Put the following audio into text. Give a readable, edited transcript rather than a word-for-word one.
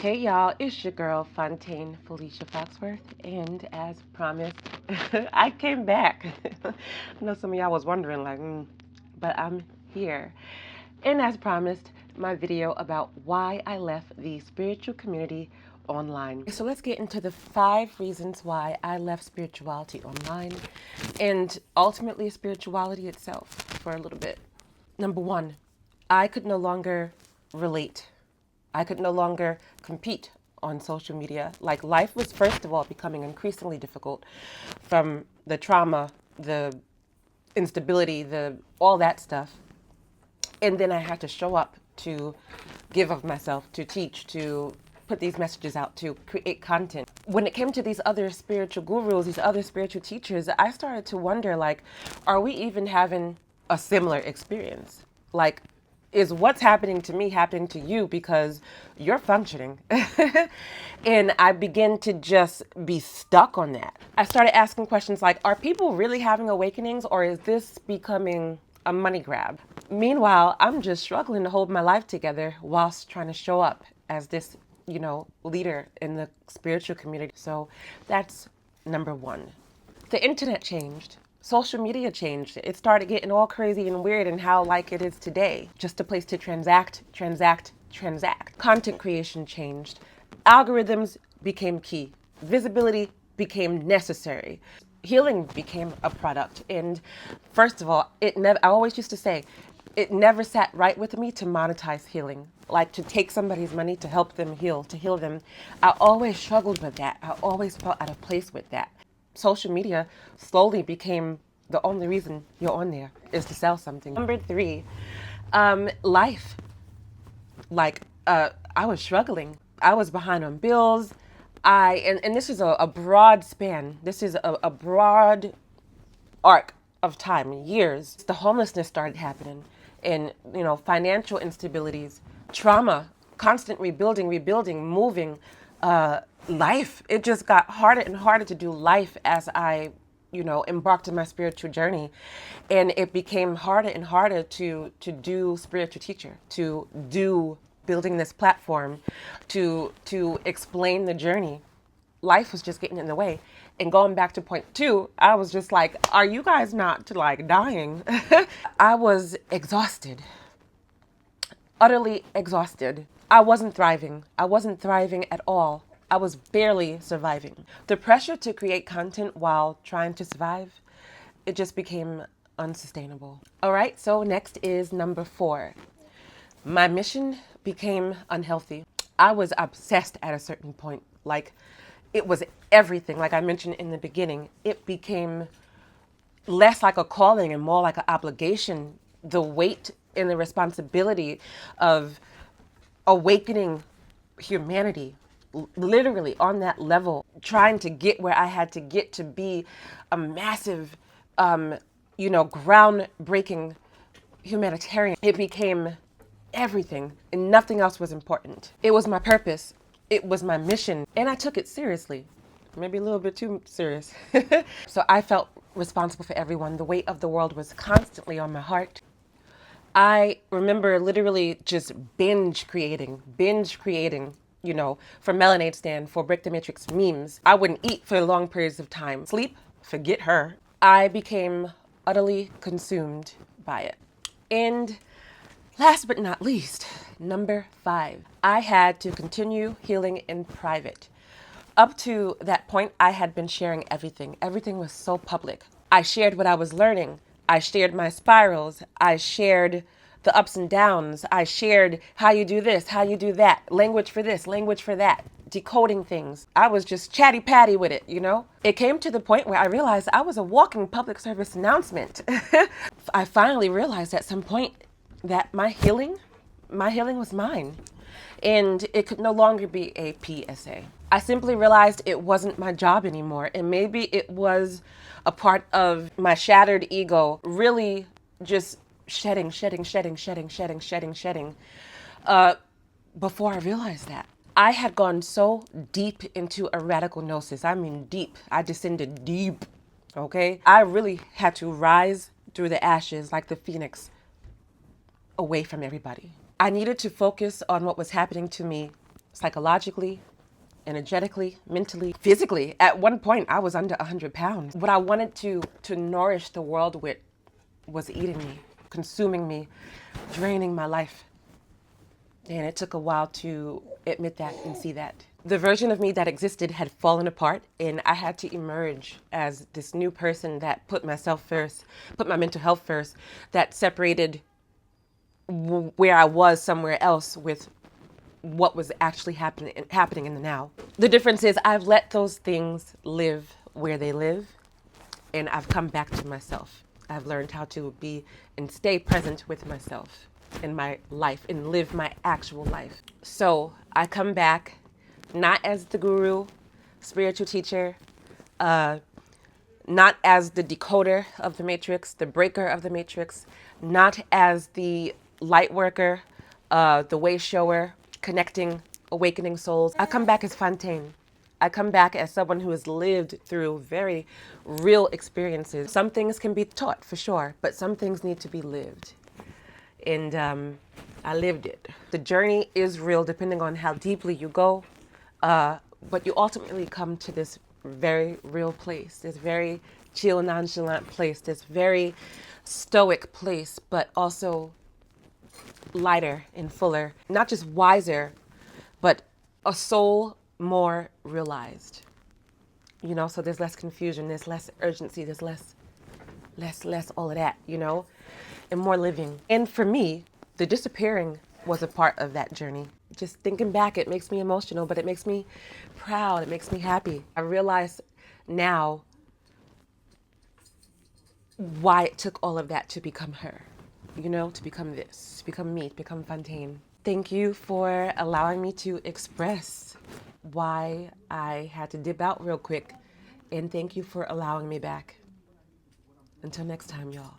Hey y'all, it's your girl Fontaine Felicia Foxworth, and as promised, I came back. I know some of y'all was wondering, but I'm here. And as promised, my video about why I left the spiritual community online. So let's get into the 5 reasons why I left spirituality online and ultimately spirituality itself for a little bit. Number 1, I could no longer relate. I could no longer compete on social media. Like, life was, first of all, becoming increasingly difficult from the trauma, the instability, the all that stuff. And then I had to show up to give of myself, to teach, to put these messages out, to create content. When it came to these other spiritual gurus, these other spiritual teachers, I started to wonder, like, are we even having a similar experience? Like, is what's happening to me happening to you because you're functioning? And I began to just be stuck on that. I started asking questions like, are people really having awakenings, or is this becoming a money grab? Meanwhile, I'm just struggling to hold my life together whilst trying to show up as this, leader in the spiritual community. So that's number 1. The internet changed. Social media changed. It started getting all crazy and weird and how like it is today. Just a place to transact. Content creation changed. Algorithms became key. Visibility became necessary. Healing became a product. And first of all, I always used to say, it never sat right with me to monetize healing, like to take somebody's money to help them heal, to heal them. I always struggled with that. I always felt out of place with that. Social media slowly became the only reason you're on there is to sell something. Number 3, life. I was struggling. I was behind on bills. And this is a broad span. This is a broad arc of time, years. The homelessness started happening, and financial instabilities, trauma, constant rebuilding, moving, life. It just got harder and harder to do life as I embarked on my spiritual journey, and it became harder and harder to do spiritual teacher, to do building this platform, to explain the journey. Life was just getting in the way. And going back to point 2, I was just like, are you guys not dying? I was exhausted, utterly exhausted. I wasn't thriving. I wasn't thriving at all. I was barely surviving. The pressure to create content while trying to survive, it just became unsustainable. All right, so next is number 4. My mission became unhealthy. I was obsessed at a certain point. Like, it was everything. Like I mentioned in the beginning, it became less like a calling and more like an obligation. The weight and the responsibility of awakening humanity, literally on that level, trying to get where I had to get to be a massive, groundbreaking humanitarian. It became everything, and nothing else was important. It was my purpose. It was my mission, and I took it seriously, maybe a little bit too serious. So I felt responsible for everyone. The weight of the world was constantly on my heart. I remember literally just binge creating, for Melanade stand, for Break the Matrix memes. I wouldn't eat for long periods of time. Sleep, forget her. I became utterly consumed by it. And last but not least, number 5, I had to continue healing in private. Up to that point, I had been sharing everything. Everything was so public. I shared what I was learning. I shared my spirals. I shared the ups and downs. I shared how you do this, how you do that, language for this, language for that, decoding things. I was just chatty patty with it, It came to the point where I realized I was a walking public service announcement. I finally realized at some point that my healing was mine, and it could no longer be a PSA. I simply realized it wasn't my job anymore, and maybe it was a part of my shattered ego really just shedding, before I realized that. I had gone so deep into a radical gnosis. I mean deep. I descended deep, okay? I really had to rise through the ashes like the phoenix, away from everybody. I needed to focus on what was happening to me psychologically, energetically, mentally, physically. At one point, I was under 100 pounds. What I wanted to nourish the world with was eating me, consuming me, draining my life. And it took a while to admit that and see that. The version of me that existed had fallen apart, and I had to emerge as this new person that put myself first, put my mental health first, that separated where I was somewhere else with what was actually happening in the now. The difference is I've let those things live where they live, and I've come back to myself. I've learned how to be and stay present with myself in my life and live my actual life. So I come back not as the guru, spiritual teacher, not as the decoder of the matrix, the breaker of the matrix, not as the light worker, the way shower, connecting, awakening souls. I come back as Fontaine. I come back as someone who has lived through very real experiences. Some things can be taught for sure, but some things need to be lived. And I lived it. The journey is real depending on how deeply you go, but you ultimately come to this very real place, this very chill, nonchalant place, this very stoic place, but also lighter and fuller, not just wiser, but a soul more realized. You know, so there's less confusion, there's less urgency, there's less all of that, you know, and more living. And for me, the disappearing was a part of that journey. Just thinking back, it makes me emotional, but it makes me proud, it makes me happy. I realize now why it took all of that to become her, you know, to become this, to become me, to become Fontaine. Thank you for allowing me to express why I had to dip out real quick, and thank you for allowing me back. Until next time, y'all.